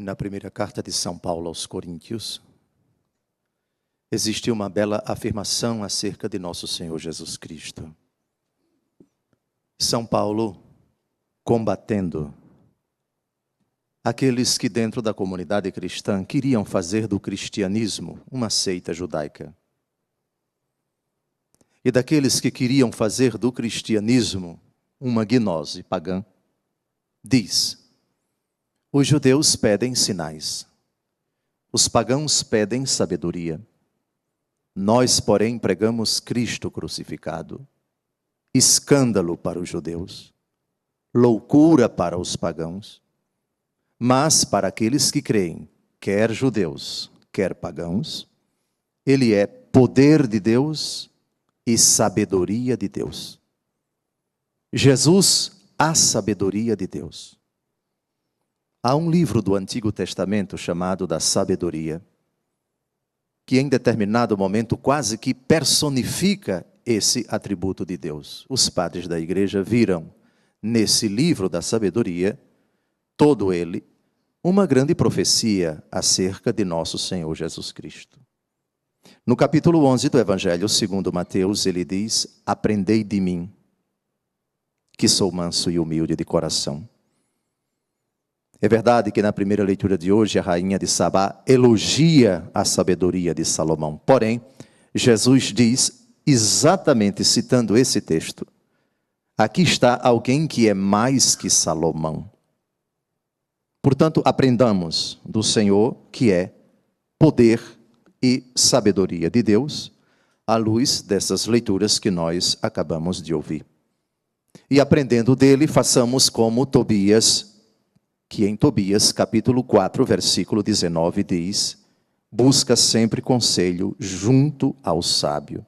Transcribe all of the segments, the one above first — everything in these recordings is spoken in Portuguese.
Na primeira carta de São Paulo aos Coríntios, existe uma bela afirmação acerca de nosso Senhor Jesus Cristo. São Paulo combatendo aqueles que dentro da comunidade cristã queriam fazer do cristianismo uma seita judaica. E daqueles que queriam fazer do cristianismo uma gnose pagã, diz: os judeus pedem sinais, os pagãos pedem sabedoria. Nós, porém, pregamos Cristo crucificado, escândalo para os judeus, loucura para os pagãos, mas para aqueles que creem, quer judeus, quer pagãos, ele é poder de Deus e sabedoria de Deus. Jesus, a sabedoria de Deus. Há um livro do Antigo Testamento chamado da Sabedoria, que em determinado momento quase que personifica esse atributo de Deus. Os padres da igreja viram nesse livro da Sabedoria, todo ele, uma grande profecia acerca de nosso Senhor Jesus Cristo. No capítulo 11 do Evangelho segundo Mateus, ele diz: aprendei de mim, que sou manso e humilde de coração. É verdade que na primeira leitura de hoje a rainha de Sabá elogia a sabedoria de Salomão. Porém, Jesus diz, exatamente citando esse texto: aqui está alguém que é mais que Salomão. Portanto, aprendamos do Senhor, que é poder e sabedoria de Deus, à luz dessas leituras que nós acabamos de ouvir. E aprendendo dele, façamos como Tobias, que em Tobias, capítulo 4, versículo 19, diz: busca sempre conselho junto ao sábio.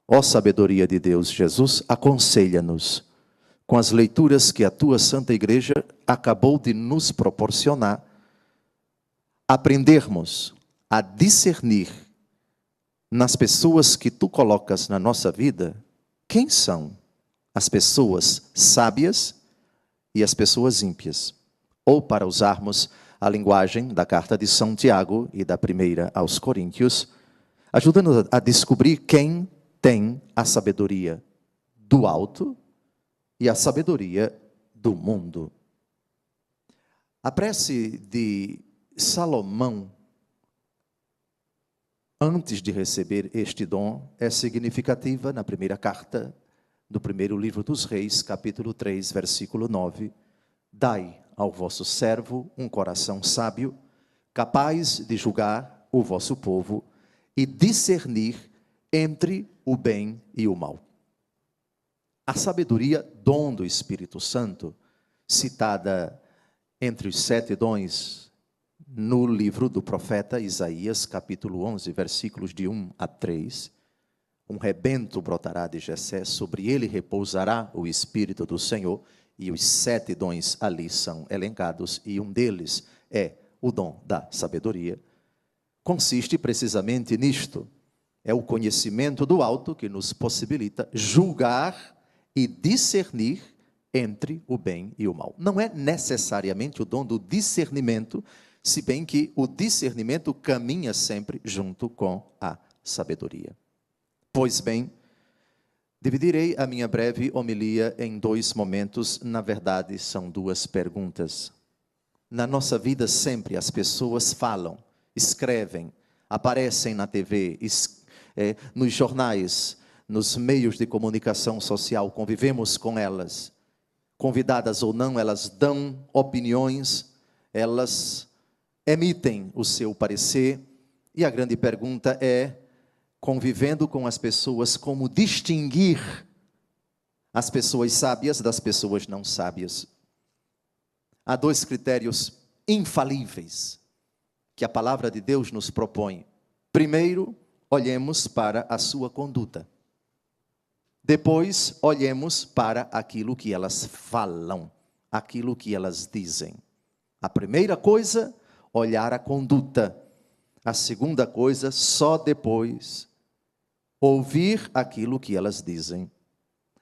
Ó sabedoria de Deus, Jesus, aconselha-nos com as leituras que a tua Santa Igreja acabou de nos proporcionar, aprendermos a discernir nas pessoas que tu colocas na nossa vida, quem são as pessoas sábias e as pessoas ímpias. Ou, para usarmos a linguagem da carta de São Tiago e da primeira aos Coríntios, ajudando a descobrir quem tem a sabedoria do alto e a sabedoria do mundo. A prece de Salomão, antes de receber este dom, é significativa na primeira carta do primeiro livro dos Reis, capítulo 3, versículo 9. Dai ao vosso servo um coração sábio, capaz de julgar o vosso povo e discernir entre o bem e o mal. A sabedoria, dom do Espírito Santo, citada entre os 7 dons no livro do profeta Isaías, capítulo 11, versículos de 1 a 3, um rebento brotará de Jessé, sobre ele repousará o Espírito do Senhor, e os 7 dons ali são elencados, e um deles é o dom da sabedoria. Consiste precisamente nisto: é o conhecimento do alto que nos possibilita julgar e discernir entre o bem e o mal. Não é necessariamente o dom do discernimento, se bem que o discernimento caminha sempre junto com a sabedoria. Pois bem, dividirei a minha breve homilia em 2 momentos, na verdade são 2 perguntas. Na nossa vida sempre as pessoas falam, escrevem, aparecem na TV, nos jornais, nos meios de comunicação social, convivemos com elas. Convidadas ou não, elas dão opiniões, elas emitem o seu parecer, e a grande pergunta é: convivendo com as pessoas, como distinguir as pessoas sábias das pessoas não sábias? Há 2 critérios infalíveis que a palavra de Deus nos propõe. Primeiro, olhemos para a sua conduta. Depois, olhemos para aquilo que elas falam, aquilo que elas dizem. A primeira coisa, olhar a conduta. A segunda coisa, só depois, ouvir aquilo que elas dizem.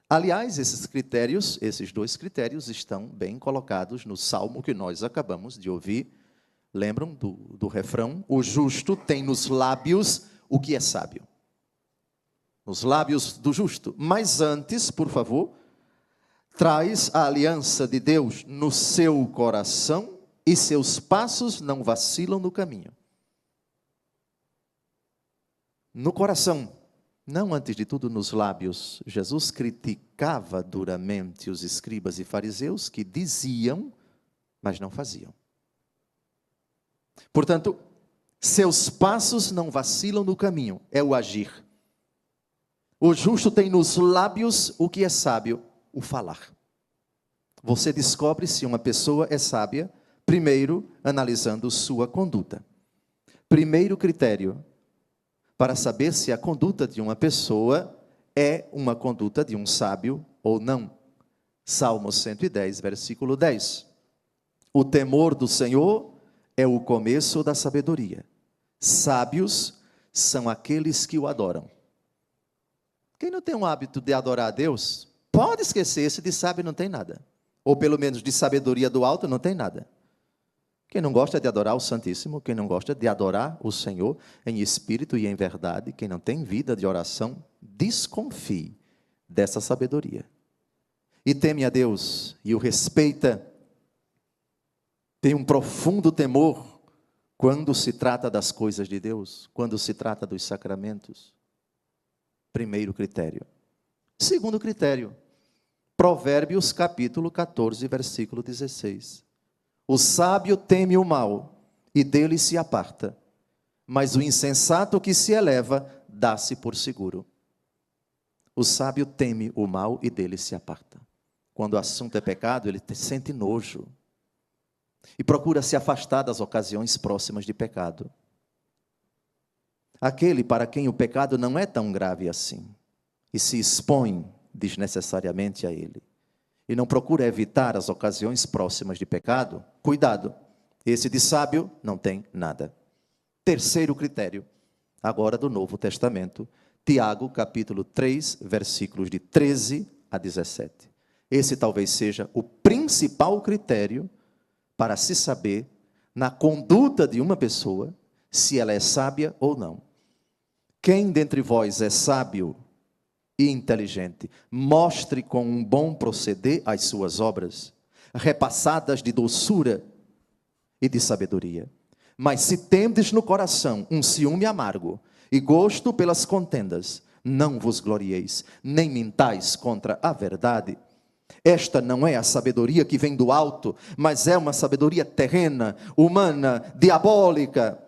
Aliás, esses 2 critérios estão bem colocados no salmo que nós acabamos de ouvir, Lembram do refrão? O justo tem nos lábios o que é sábio. Nos lábios do justo. Mas antes, por favor, traz a aliança de Deus no seu coração e seus passos não vacilam no caminho. No coração, não antes de tudo nos lábios. Jesus criticava duramente os escribas e fariseus que diziam, mas não faziam. Portanto, seus passos não vacilam no caminho, é o agir. O justo tem nos lábios o que é sábio, o falar. Você descobre se uma pessoa é sábia, primeiro analisando sua conduta. Primeiro critério para saber se a conduta de uma pessoa é uma conduta de um sábio ou não. Salmo 110, versículo 10. O temor do Senhor é o começo da sabedoria. Sábios são aqueles que o adoram. Quem não tem um hábito de adorar a Deus, pode esquecer-se de sábio não tem nada. Ou pelo menos de sabedoria do alto não tem nada. Quem não gosta de adorar o Santíssimo, quem não gosta de adorar o Senhor em espírito e em verdade, quem não tem vida de oração, desconfie dessa sabedoria. E teme a Deus e o respeita. Tem um profundo temor quando se trata das coisas de Deus, quando se trata dos sacramentos. Primeiro critério. Segundo critério, Provérbios capítulo 14, versículo 16. O sábio teme o mal e dele se aparta, mas o insensato que se eleva dá-se por seguro. O sábio teme o mal e dele se aparta. Quando o assunto é pecado, ele sente nojo e procura se afastar das ocasiões próximas de pecado. Aquele para quem o pecado não é tão grave assim e se expõe desnecessariamente a ele e não procura evitar as ocasiões próximas de pecado, cuidado, esse de sábio não tem nada. Terceiro critério, agora do Novo Testamento, Tiago capítulo 3, versículos de 13 a 17. Esse talvez seja o principal critério para se saber na conduta de uma pessoa se ela é sábia ou não. Quem dentre vós é sábio e inteligente, mostre com um bom proceder as suas obras, repassadas de doçura e de sabedoria. Mas se tendes no coração um ciúme amargo e gosto pelas contendas, não vos glorieis, nem mintais contra a verdade. Esta não é a sabedoria que vem do alto, mas é uma sabedoria terrena, humana, diabólica.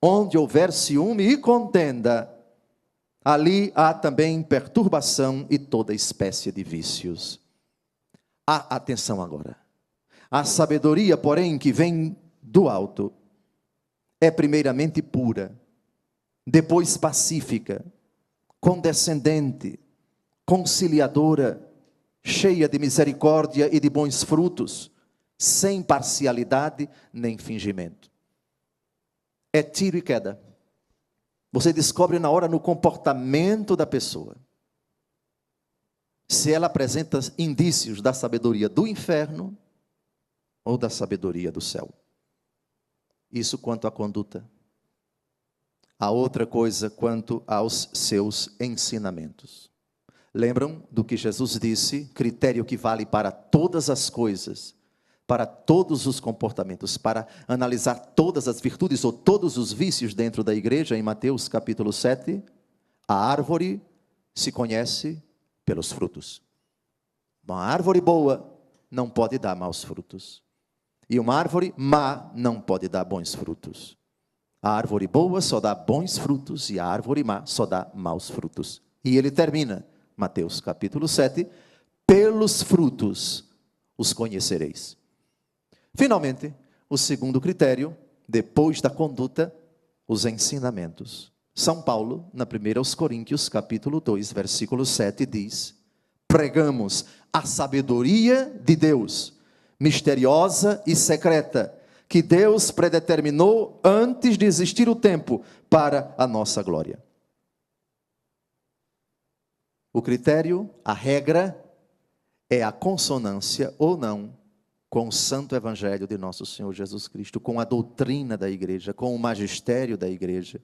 Onde houver ciúme e contenda, ali há também perturbação e toda espécie de vícios. Atenção agora. A sabedoria, porém, que vem do alto, é primeiramente pura, depois pacífica, condescendente, conciliadora, cheia de misericórdia e de bons frutos, sem parcialidade nem fingimento. É tiro e queda. Você descobre na hora no comportamento da pessoa se ela apresenta indícios da sabedoria do inferno ou da sabedoria do céu. Isso quanto à conduta. A outra coisa quanto aos seus ensinamentos. Lembram do que Jesus disse? Critério que vale para todas as coisas, para todos os comportamentos, para analisar todas as virtudes ou todos os vícios dentro da igreja, em Mateus capítulo 7, a árvore se conhece pelos frutos. Uma árvore boa não pode dar maus frutos, e uma árvore má não pode dar bons frutos. A árvore boa só dá bons frutos, e a árvore má só dá maus frutos. E ele termina, Mateus capítulo 7, pelos frutos os conhecereis. Finalmente, o segundo critério, depois da conduta, os ensinamentos. São Paulo, na 1 aos Coríntios, capítulo 2, versículo 7, diz: pregamos a sabedoria de Deus, misteriosa e secreta, que Deus predeterminou antes de existir o tempo, para a nossa glória. O critério, a regra, é a consonância ou não com o santo evangelho de nosso Senhor Jesus Cristo, com a doutrina da igreja, com o magistério da igreja.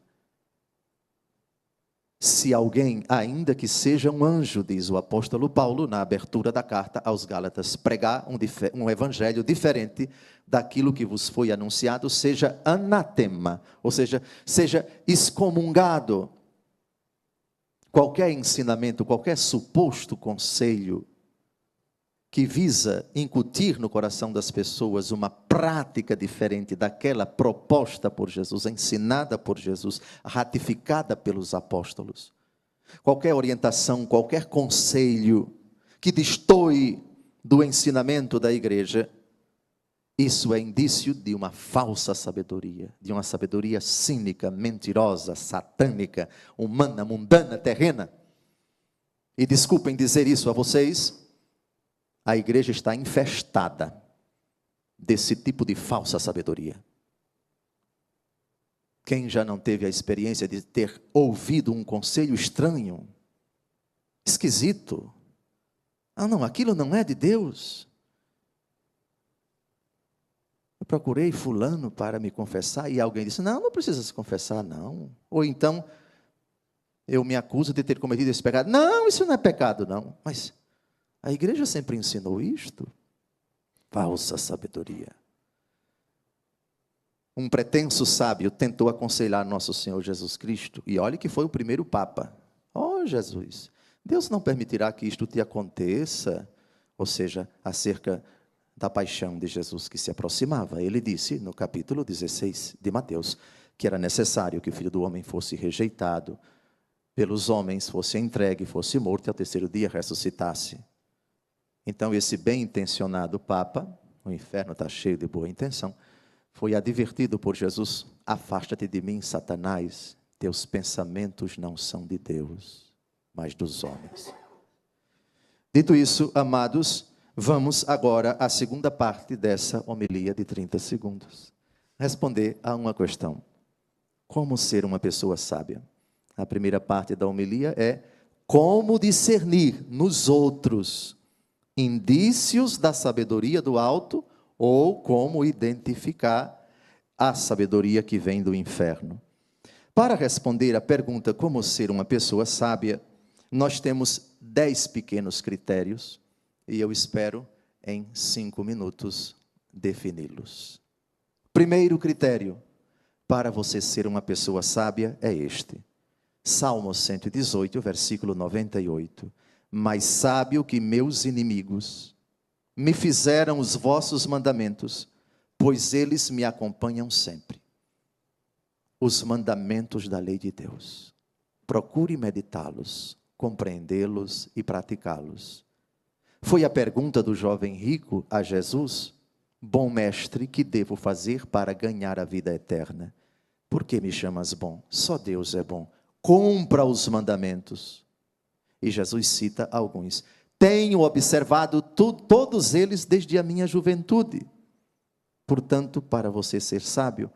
Se alguém, ainda que seja um anjo, diz o apóstolo Paulo na abertura da carta aos Gálatas, pregar um evangelho diferente daquilo que vos foi anunciado, seja anatema, ou seja excomungado. Qualquer ensinamento, qualquer suposto conselho que visa incutir no coração das pessoas uma prática diferente daquela proposta por Jesus, ensinada por Jesus, ratificada pelos apóstolos. Qualquer orientação, qualquer conselho que destoe do ensinamento da igreja, isso é indício de uma falsa sabedoria, de uma sabedoria cínica, mentirosa, satânica, humana, mundana, terrena. E desculpem dizer isso a vocês, a igreja está infestada desse tipo de falsa sabedoria. Quem já não teve a experiência de ter ouvido um conselho estranho, esquisito? Ah, não, aquilo não é de Deus. Eu procurei fulano para me confessar e alguém disse, não precisa se confessar, não. Ou então, eu me acuso de ter cometido esse pecado. Não, isso não é pecado, não. Mas a igreja sempre ensinou isto. Falsa sabedoria. Um pretenso sábio tentou aconselhar nosso Senhor Jesus Cristo, e olhe que foi o primeiro Papa. Oh, Jesus, Deus não permitirá que isto te aconteça, ou seja, acerca da paixão de Jesus que se aproximava. Ele disse, no capítulo 16 de Mateus, que era necessário que o Filho do Homem fosse rejeitado pelos homens, fosse entregue, fosse morto, e ao terceiro dia ressuscitasse. Então, esse bem-intencionado Papa, o inferno está cheio de boa intenção, foi advertido por Jesus, afasta-te de mim, Satanás, teus pensamentos não são de Deus, mas dos homens. Dito isso, amados, vamos agora à segunda parte dessa homilia de 30 segundos. Responder a uma questão. Como ser uma pessoa sábia? A primeira parte da homilia é como discernir nos outros indícios da sabedoria do alto ou como identificar a sabedoria que vem do inferno. Para responder à pergunta como ser uma pessoa sábia, nós temos 10 pequenos critérios e eu espero em 5 minutos defini-los. Primeiro critério para você ser uma pessoa sábia é este. Salmo 118, versículo 98. Mais sábio que meus inimigos, me fizeram os vossos mandamentos, pois eles me acompanham sempre. Os mandamentos da lei de Deus. Procure meditá-los, compreendê-los e praticá-los. Foi a pergunta do jovem rico a Jesus: bom mestre, que devo fazer para ganhar a vida eterna? Por que me chamas bom? Só Deus é bom. Cumpra os mandamentos. E Jesus cita alguns. Tenho observado todos eles desde a minha juventude. Portanto, para você ser sábio,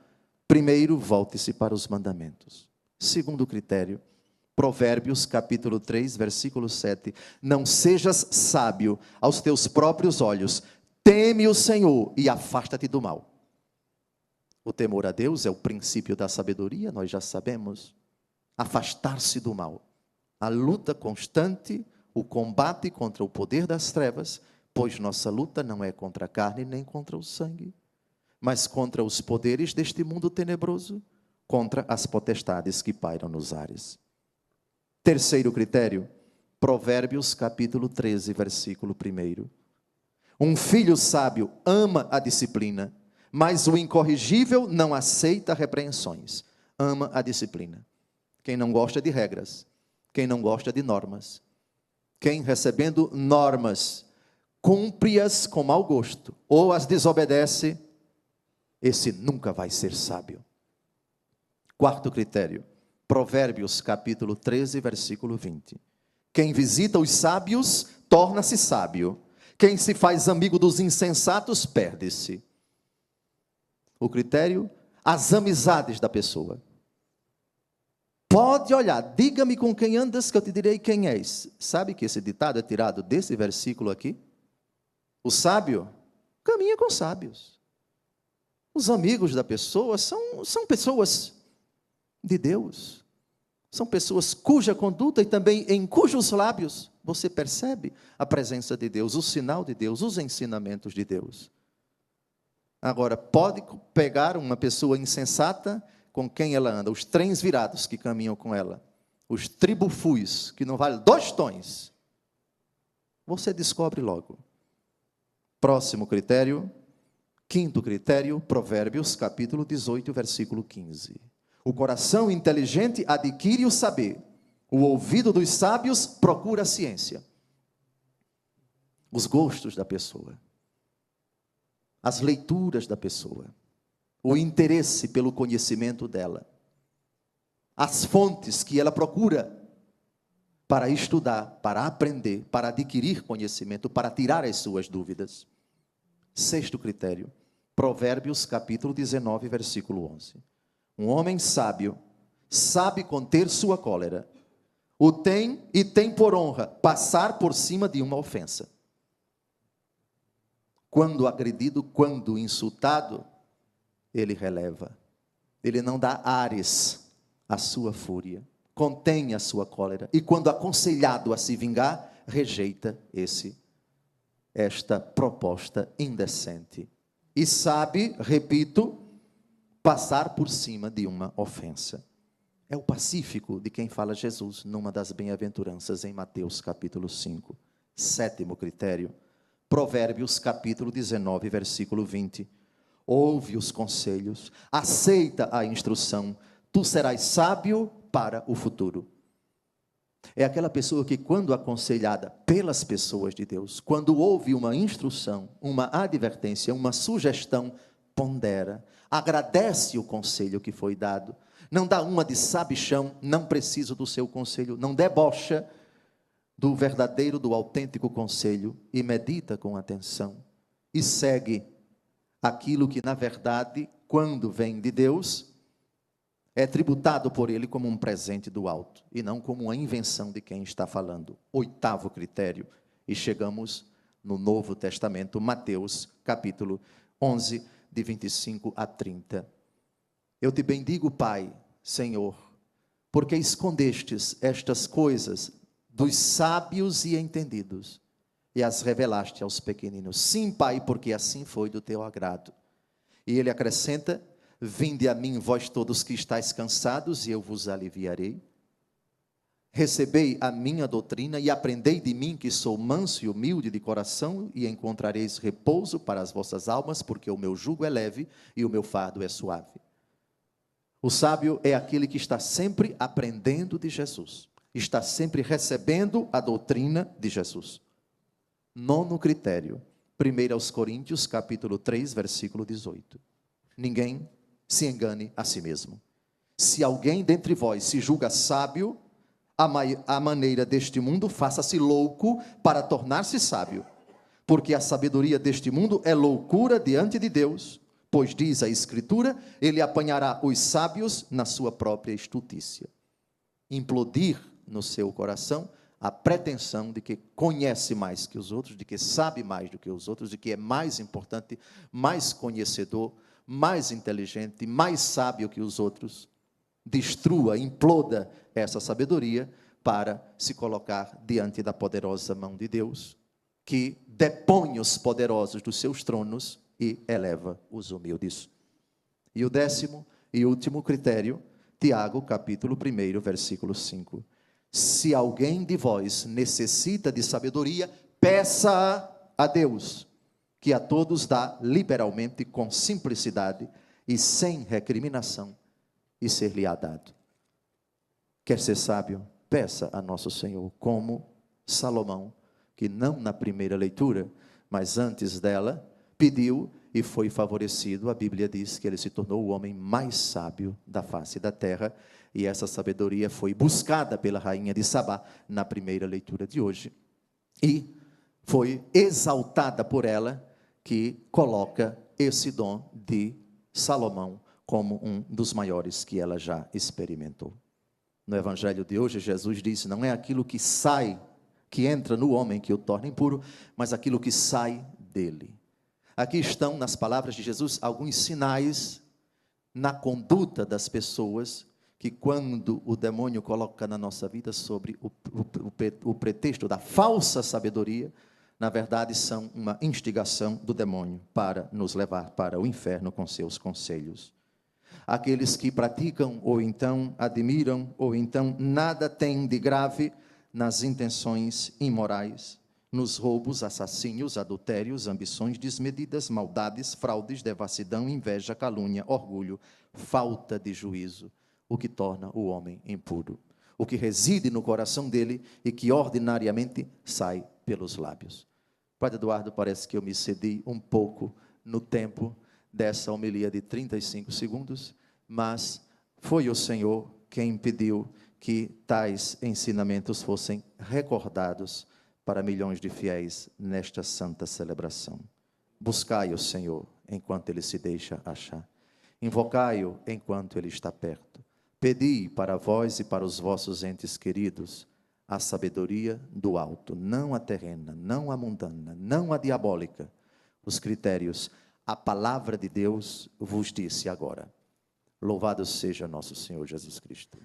primeiro volte-se para os mandamentos. Segundo critério, Provérbios capítulo 3, versículo 7. Não sejas sábio aos teus próprios olhos, teme o Senhor e afasta-te do mal. O temor a Deus é o princípio da sabedoria, nós já sabemos. Afastar-se do mal. A luta constante, o combate contra o poder das trevas, pois nossa luta não é contra a carne nem contra o sangue, mas contra os poderes deste mundo tenebroso, contra as potestades que pairam nos ares. Terceiro critério, Provérbios capítulo 13, versículo 1. Um filho sábio ama a disciplina, mas o incorrigível não aceita repreensões. Ama a disciplina. Quem não gosta de regras, quem não gosta de normas, quem recebendo normas, cumpre-as com mau gosto, ou as desobedece, esse nunca vai ser sábio. Quarto critério, Provérbios capítulo 13, versículo 20. Quem visita os sábios, torna-se sábio. Quem se faz amigo dos insensatos, perde-se. O critério, as amizades da pessoa. Pode olhar, diga-me com quem andas que eu te direi quem és. Sabe que esse ditado é tirado desse versículo aqui? O sábio caminha com sábios. Os amigos da pessoa são pessoas de Deus. São pessoas cuja conduta e também em cujos lábios você percebe a presença de Deus, o sinal de Deus, os ensinamentos de Deus. Agora, pode pegar uma pessoa insensata com quem ela anda, os trens virados que caminham com ela, os tribufus, que não valem 2 tons. Você descobre logo. Próximo critério, 5º critério, Provérbios, capítulo 18, versículo 15. O coração inteligente adquire o saber, o ouvido dos sábios procura a ciência. Os gostos da pessoa, as leituras da pessoa, o interesse pelo conhecimento dela, as fontes que ela procura para estudar, para aprender, para adquirir conhecimento, para tirar as suas dúvidas. 6º critério, Provérbios capítulo 19, versículo 11. Um homem sábio sabe conter sua cólera, o tem e tem por honra passar por cima de uma ofensa. Quando agredido, quando insultado, ele releva. Ele não dá ares à sua fúria, contém a sua cólera. E quando aconselhado a se vingar, rejeita esta proposta indecente. E sabe, repito, passar por cima de uma ofensa. É o pacífico de quem fala Jesus numa das bem-aventuranças em Mateus capítulo 5. 7º critério, Provérbios capítulo 19, versículo 20. Ouve os conselhos, aceita a instrução, tu serás sábio para o futuro. É aquela pessoa que, quando aconselhada pelas pessoas de Deus, quando ouve uma instrução, uma advertência, uma sugestão, pondera, agradece o conselho que foi dado, não dá uma de sabichão, não preciso do seu conselho, não debocha do verdadeiro, do autêntico conselho, e medita com atenção, e segue aquilo que, na verdade, quando vem de Deus, é tributado por ele como um presente do alto, e não como uma invenção de quem está falando. 8º critério, e chegamos no Novo Testamento, Mateus, capítulo 11, de 25 a 30. Eu te bendigo, Pai, Senhor, porque escondestes estas coisas dos sábios e entendidos, e as revelaste aos pequeninos. Sim, Pai, porque assim foi do teu agrado. E ele acrescenta: vinde a mim, vós todos que estáis cansados, e eu vos aliviarei. Recebei a minha doutrina e aprendei de mim, que sou manso e humilde de coração, e encontrareis repouso para as vossas almas, porque o meu jugo é leve e o meu fardo é suave. O sábio é aquele que está sempre aprendendo de Jesus, está sempre recebendo a doutrina de Jesus. 9º critério, 1 Coríntios, capítulo 3, versículo 18. Ninguém se engane a si mesmo. Se alguém dentre vós se julga sábio, à maneira deste mundo, faça-se louco para tornar-se sábio. Porque a sabedoria deste mundo é loucura diante de Deus, pois diz a Escritura, ele apanhará os sábios na sua própria estultícia. Implodir no seu coração a pretensão de que conhece mais que os outros, de que sabe mais do que os outros, de que é mais importante, mais conhecedor, mais inteligente, mais sábio que os outros. Destrua, imploda essa sabedoria para se colocar diante da poderosa mão de Deus, que depõe os poderosos dos seus tronos e eleva os humildes. E o 10º e último critério, Tiago, capítulo 1, versículo 5. Se alguém de vós necessita de sabedoria, peça a Deus, que a todos dá liberalmente, com simplicidade e sem recriminação, e ser-lhe-á dado. Quer ser sábio? Peça a nosso Senhor, como Salomão, que não na primeira leitura, mas antes dela, pediu e foi favorecido. A Bíblia diz que ele se tornou o homem mais sábio da face da terra, e essa sabedoria foi buscada pela rainha de Sabá na primeira leitura de hoje, e foi exaltada por ela, que coloca esse dom de Salomão como um dos maiores que ela já experimentou. No evangelho de hoje, Jesus disse: não é aquilo que sai, que entra no homem que o torna impuro, mas aquilo que sai dele. Aqui estão, nas palavras de Jesus, alguns sinais na conduta das pessoas que, quando o demônio coloca na nossa vida sobre o pretexto da falsa sabedoria, na verdade são uma instigação do demônio para nos levar para o inferno com seus conselhos. Aqueles que praticam, ou então admiram, ou então nada têm de grave nas intenções imorais, nos roubos, assassínios, adultérios, ambições desmedidas, maldades, fraudes, devassidão, inveja, calúnia, orgulho, falta de juízo, o que torna o homem impuro, o que reside no coração dele e que ordinariamente sai pelos lábios. Padre Eduardo, parece que eu me excedi um pouco no tempo dessa homilia de 35 segundos, mas foi o Senhor quem pediu que tais ensinamentos fossem recordados para milhões de fiéis nesta santa celebração. Buscai o Senhor enquanto Ele se deixa achar. Invocai-o enquanto Ele está perto. Pedi para vós e para os vossos entes queridos a sabedoria do alto, não a terrena, não a mundana, não a diabólica. Os critérios, a palavra de Deus vos disse agora. Louvado seja nosso Senhor Jesus Cristo.